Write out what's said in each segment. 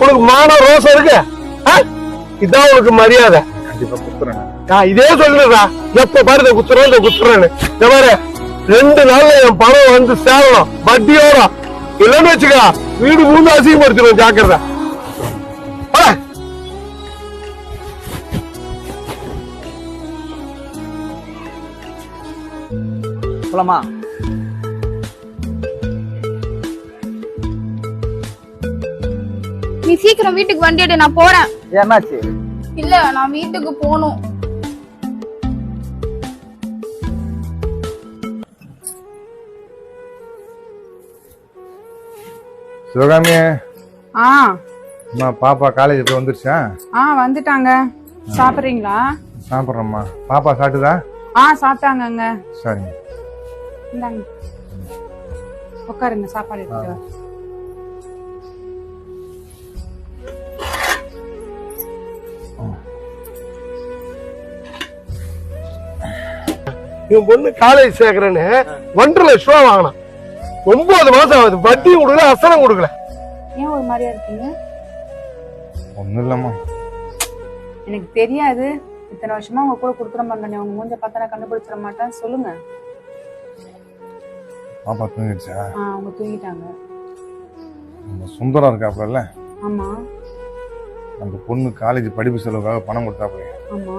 உனக்கு மானம் ரோசம் இருக்கு? இதான் உனக்கு மரியாதை. கண்டிப்பா குத்துறேன். நான் இதே சொல்லுறா, எப்ப பாரு குத்துறேன்னு. 2 நாள்ல என் பணம் வந்து சேரணும், வட்டியோட. இல்லன்னு வச்சுக்க, வீடு மூணு அசிங்கப்படுத்திடும். ஜாக்கிரதை. போலாமா? நீ சீக்கிரம் வீட்டுக்கு வண்டி எடு, நான் போறேன். என்னாச்சு? இல்ல, நான் வீட்டுக்கு போகணும். சிவகாமி, ஆ பாப்பா காலேஜ் போய் வந்துருச்சா? வந்துட்டாங்க. சாப்பிடுறீங்களா? சாப்பிட்றேம்மா. பாப்பா சாப்பிட்டுதா? சாப்பிட்டாங்கங்க. சரிங்க. இந்தாங்க, உட்காருங்க, சாப்பாடு எடுத்துட்டு. என் பொண்ணு காலேஜ் சேர்க்கறேன்னு 1.5 லட்சம் ரூபா வாங்கினான். 9 மாசம் ஆகுது, வட்டியும் கொடுக்கல, அசனம் கொடுக்கல. ஏன் ஒரு மாதிரியா இருக்கீங்க? ஒண்ணும் இல்லம்மா. எனக்கு தெரியாது. இத்தனை வருஷமா உங்க கூட கொடுக்குற மாட்டேன். உங்க மூஞ்ச பார்த்தா நான் கண்டுபிடிச்சிட மாட்டேன். சொல்லுங்க. பாப்பா தூங்கிடுச்சா? அவங்க தூங்கிட்டாங்க. சுந்தரம் இருக்காப்புல, ஆமா. அந்த பொண்ணு காலேஜ் படிப்பு செலவுக்காக பணம் கொடுத்தாப்புல. ஆமா.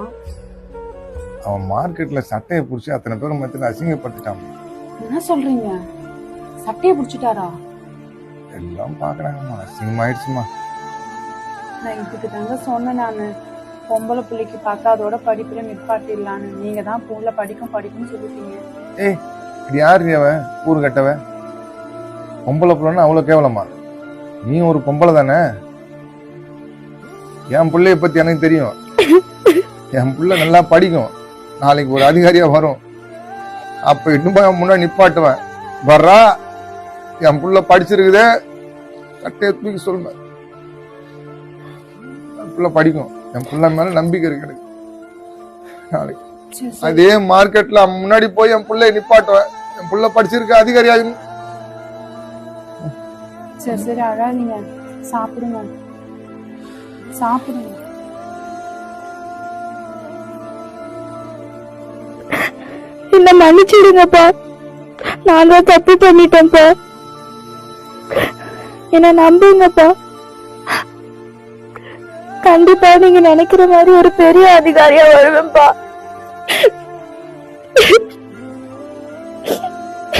அவன் மார்க்கெட்ல சட்டையை பிடிச்சி அத்தனை பேரும் மத்தியில அசிங்கப்படுத்திட்டான். என்ன சொல்றீங்க? சட்டையை பிடிச்சிட்டாரா? எல்லாம் பாக்குறாங்கம்மா, அசிங்கமாயிடுச்சுமா. நான் இதுக்கு தாங்க சொன்னேன். நானு பொம்பளை பிள்ளைக்கு பத்தாதோட படிப்புல நிப்பாட்டிடலான்னு. நீங்க தான் பொம்பளை படிக்கும்னு சொல்லிட்டீங்க. ஏய், இது யாரு அவன்? ஊரு கட்டவன் பொம்பளை பிள்ளைன்னு அவ்வளவு கேவலமா? நீ ஒரு பொம்பளை தானே? என் பிள்ளைய பத்தி எனக்கு தெரியும். என் பிள்ளை நல்லா படிக்கும், நாளைக்கு ஒரு அதிகாரியா வரும். அப்ப இன்னும் முன்னாடி நிப்பாட்டுவேன். வர்றா, என் புள்ள படிச்சிருக்குதே, சட்டையை தூக்கி சொல்லுவேன். என் புள்ள படிக்கும், என் புள்ள மேல நம்பிக்கை இருக்கு எனக்கு. நாளைக்கு அதே மார்க்கெட்ல முன்னாடி போய் என் புள்ளைய நிப்பாட்டுவேன். என் புள்ள படிச்சிருக்க அதிகாரி ஆகணும். சரி அழாதீங்க, சாப்பிடுங்க. என்ன மன்னிச்சிடுங்கப்பா, நான் தான் தப்பு பண்ணிட்டேன்ப்பா. என்ன நம்புங்கப்பா. கண்டிப்பா நீங்க நினைக்கிற மாதிரி ஒரு பெரிய அதிகாரியா வருவேன்ப்பா.